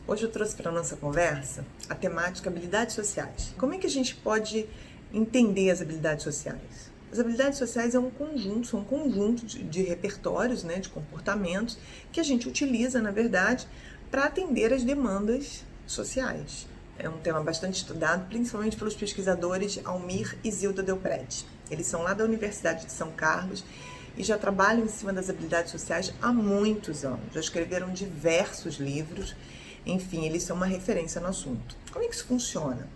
Hoje eu trouxe para a nossa conversa a temática habilidades sociais. Como é que a gente pode entender as habilidades sociais? As habilidades sociais são um conjunto de repertórios, de comportamentos que a gente utiliza, na verdade, para atender as demandas sociais. É um tema bastante estudado, principalmente pelos pesquisadores Almir e Zilda Delprete. Eles são lá da Universidade de São Carlos e já trabalham em cima das habilidades sociais há muitos anos. Já escreveram diversos livros. Enfim, eles são uma referência no assunto. Como é que isso funciona?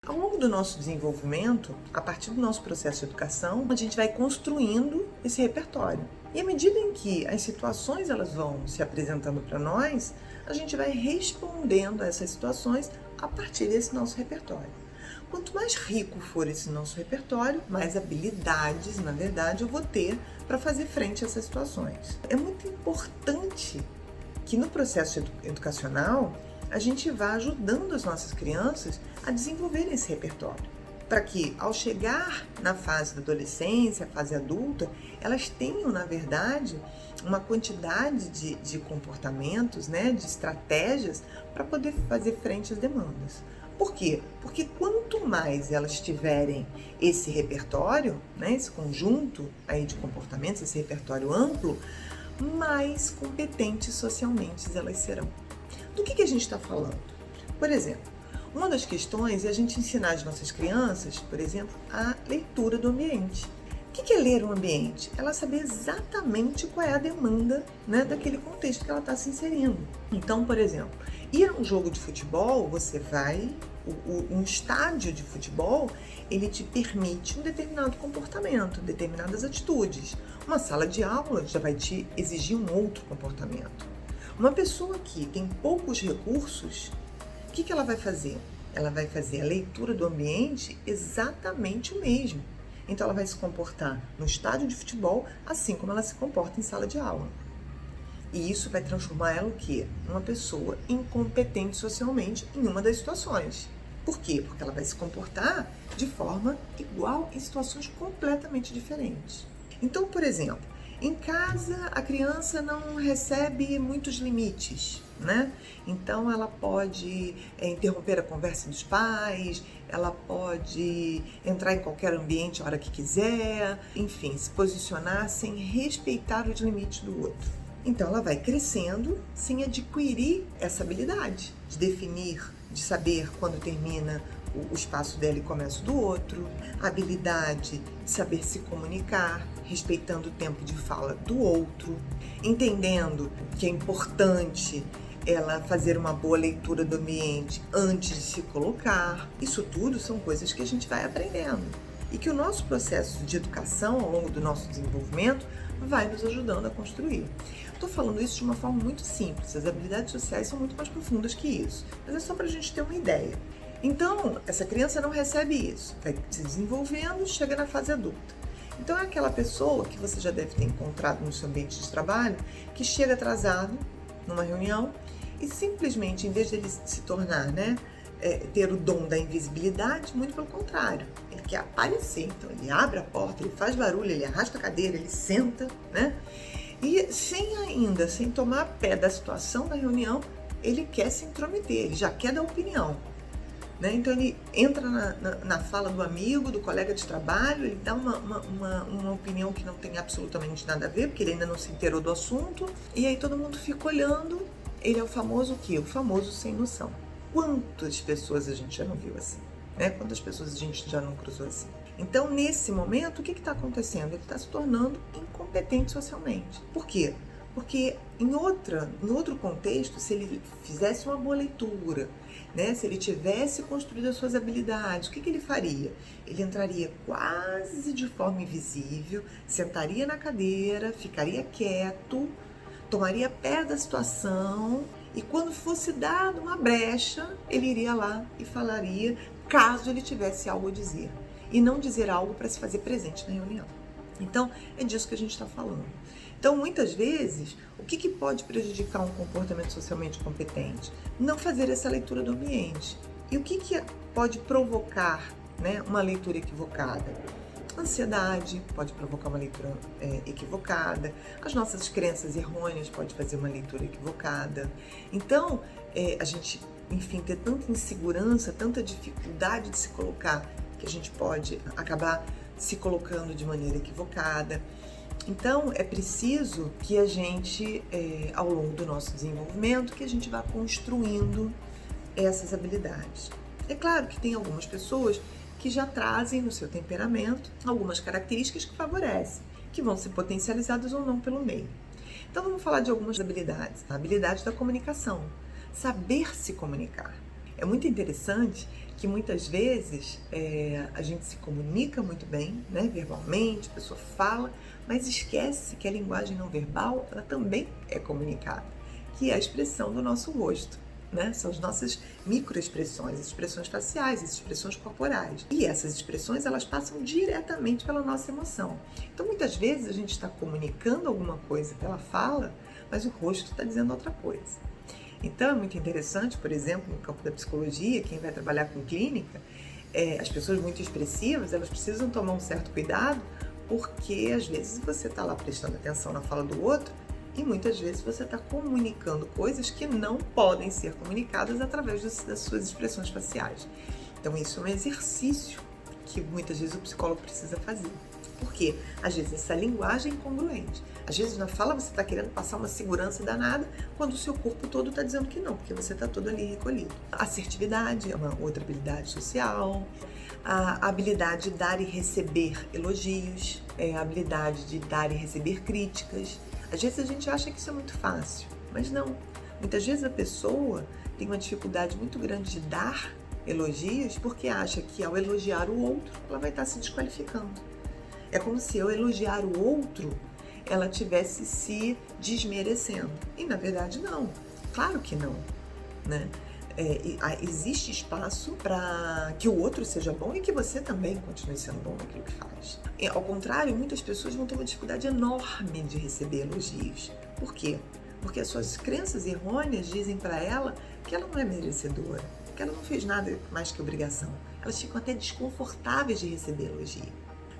Ao longo do nosso desenvolvimento, a partir do nosso processo de educação, a gente vai construindo esse repertório. E à medida em que as situações elas vão se apresentando para nós, a gente vai respondendo a essas situações a partir desse nosso repertório. Quanto mais rico for esse nosso repertório, mais habilidades, na verdade, eu vou ter para fazer frente a essas situações. É muito importante que no processo educacional a gente vá ajudando as nossas crianças a desenvolverem esse repertório, para que ao chegar na fase da adolescência, fase adulta, elas tenham, na verdade, uma quantidade de comportamentos, de estratégias para poder fazer frente às demandas. Por quê? Porque quanto mais elas tiverem esse repertório, esse conjunto aí de comportamentos, esse repertório amplo, mais competentes socialmente elas serão. Do que a gente está falando? Por exemplo, uma das questões é a gente ensinar as nossas crianças, por exemplo, a leitura do ambiente. O que é ler um ambiente? Ela saber exatamente qual é a demanda daquele contexto que ela está se inserindo. Então, por exemplo, ir a um jogo de futebol, você vai... Um estádio de futebol, ele te permite um determinado comportamento, determinadas atitudes. Uma sala de aula já vai te exigir um outro comportamento. Uma pessoa que tem poucos recursos, o que ela vai fazer? Ela vai fazer a leitura do ambiente exatamente o mesmo. Então ela vai se comportar no estádio de futebol assim como ela se comporta em sala de aula. E isso vai transformar ela o quê? Uma pessoa incompetente socialmente em uma das situações. Por quê? Porque ela vai se comportar de forma igual em situações completamente diferentes. Então, por exemplo, em casa a criança não recebe muitos limites, Então ela pode interromper a conversa dos pais, ela pode entrar em qualquer ambiente a hora que quiser, enfim, se posicionar sem respeitar os limites do outro. Então ela vai crescendo sem adquirir essa habilidade de definir, de saber quando termina o espaço dela e começa o do outro, a habilidade de saber se comunicar, respeitando o tempo de fala do outro, entendendo que é importante ela fazer uma boa leitura do ambiente antes de se colocar. Isso tudo são coisas que a gente vai aprendendo e que o nosso processo de educação ao longo do nosso desenvolvimento vai nos ajudando a construir. Estou falando isso de uma forma muito simples, as habilidades sociais são muito mais profundas que isso, mas é só para a gente ter uma ideia. Então, essa criança não recebe isso, vai se desenvolvendo, chega na fase adulta. Então é aquela pessoa que você já deve ter encontrado no seu ambiente de trabalho, que chega atrasado numa reunião e simplesmente, em vez de ele se tornar, ter o dom da invisibilidade, muito pelo contrário, ele quer aparecer, então ele abre a porta, ele faz barulho, ele arrasta a cadeira, ele senta, e sem tomar pé da situação da reunião, ele quer se intrometer, ele já quer dar opinião, Então ele entra na fala do amigo, do colega de trabalho, ele dá uma opinião que não tem absolutamente nada a ver, porque ele ainda não se inteirou do assunto, e aí todo mundo fica olhando, ele é o famoso o quê? O famoso sem noção. Quantas pessoas a gente já não viu assim? Quantas pessoas a gente já não cruzou assim? Então, nesse momento, o que está acontecendo? Ele está se tornando incompetente socialmente. Por quê? Porque em outro contexto, se ele fizesse uma boa leitura, se ele tivesse construído as suas habilidades, o que ele faria? Ele entraria quase de forma invisível, sentaria na cadeira, ficaria quieto, tomaria pé da situação e quando fosse dada uma brecha, ele iria lá e falaria caso ele tivesse algo a dizer. E não dizer algo para se fazer presente na reunião. Então, é disso que a gente está falando. Então, muitas vezes, o que pode prejudicar um comportamento socialmente competente? Não fazer essa leitura do ambiente. E o que pode provocar uma leitura equivocada? Ansiedade pode provocar uma leitura equivocada, as nossas crenças errôneas podem fazer uma leitura equivocada. Então, a gente, enfim, ter tanta insegurança, tanta dificuldade de se colocar, que a gente pode acabar se colocando de maneira equivocada. Então, é preciso que a gente, ao longo do nosso desenvolvimento, que a gente vá construindo essas habilidades. É claro que tem algumas pessoas que já trazem no seu temperamento algumas características que favorecem, que vão ser potencializadas ou não pelo meio. Então vamos falar de algumas habilidades. A habilidade da comunicação, saber se comunicar. É muito interessante que muitas vezes a gente se comunica muito bem, né, verbalmente, a pessoa fala, mas esquece que a linguagem não verbal ela também é comunicada, que é a expressão do nosso rosto. Né? São as nossas microexpressões, as expressões faciais, as expressões corporais. E essas expressões, elas passam diretamente pela nossa emoção. Então, muitas vezes, a gente está comunicando alguma coisa pela fala, mas o rosto está dizendo outra coisa. Então, é muito interessante, por exemplo, no campo da psicologia, quem vai trabalhar com clínica, as pessoas muito expressivas, elas precisam tomar um certo cuidado, porque, às vezes, você está lá prestando atenção na fala do outro, e muitas vezes você está comunicando coisas que não podem ser comunicadas através das suas expressões faciais. Então isso é um exercício que muitas vezes o psicólogo precisa fazer. Por quê? Às vezes essa linguagem é incongruente. Às vezes na fala você está querendo passar uma segurança danada, quando o seu corpo todo está dizendo que não, porque você está todo ali recolhido. A assertividade é uma outra habilidade social. A habilidade de dar e receber elogios, a habilidade de dar e receber críticas. Às vezes a gente acha que isso é muito fácil, mas não. Muitas vezes a pessoa tem uma dificuldade muito grande de dar elogios porque acha que ao elogiar o outro, ela vai estar se desqualificando. É como se ao elogiar o outro, ela estivesse se desmerecendo. E na verdade não. Claro que não, né? Existe espaço para que o outro seja bom e que você também continue sendo bom naquilo que faz. Ao contrário, muitas pessoas vão ter uma dificuldade enorme de receber elogios. Por quê? Porque as suas crenças errôneas dizem para ela que ela não é merecedora, que ela não fez nada mais que obrigação. Elas ficam até desconfortáveis de receber elogio.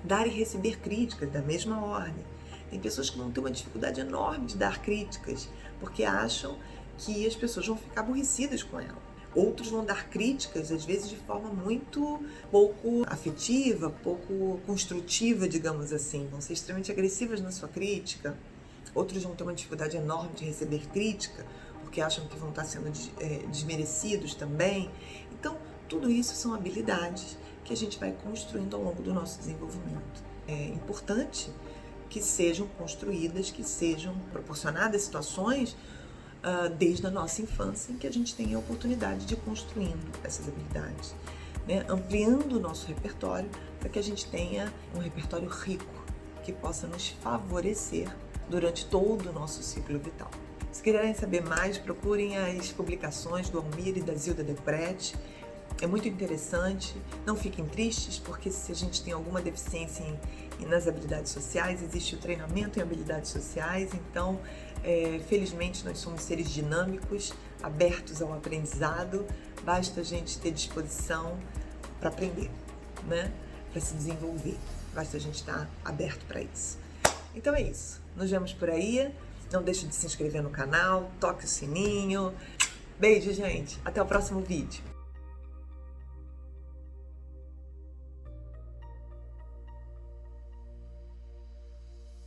Dar e receber críticas da mesma ordem. Tem pessoas que vão ter uma dificuldade enorme de dar críticas porque acham que as pessoas vão ficar aborrecidas com ela. Outros vão dar críticas, às vezes de forma muito pouco afetiva, pouco construtiva, digamos assim. Vão ser extremamente agressivas na sua crítica. Outros vão ter uma dificuldade enorme de receber crítica, porque acham que vão estar sendo desmerecidos também. Então, tudo isso são habilidades que a gente vai construindo ao longo do nosso desenvolvimento. É importante que sejam construídas, que sejam proporcionadas situações desde a nossa infância, em que a gente tem a oportunidade de ir construindo essas habilidades, né? Ampliando o nosso repertório para que a gente tenha um repertório rico, que possa nos favorecer durante todo o nosso ciclo vital. Se quiserem saber mais, procurem as publicações do Almir e da Zilda Deprete. É muito interessante. Não fiquem tristes, porque se a gente tem alguma deficiência nas habilidades sociais, existe o treinamento em habilidades sociais. Então, felizmente, nós somos seres dinâmicos, abertos ao aprendizado. Basta a gente ter disposição para aprender, né? Para se desenvolver. Basta a gente estar aberto para isso. Então é isso. Nos vemos por aí. Não deixe de se inscrever no canal, toque o sininho. Beijo, gente. Até o próximo vídeo.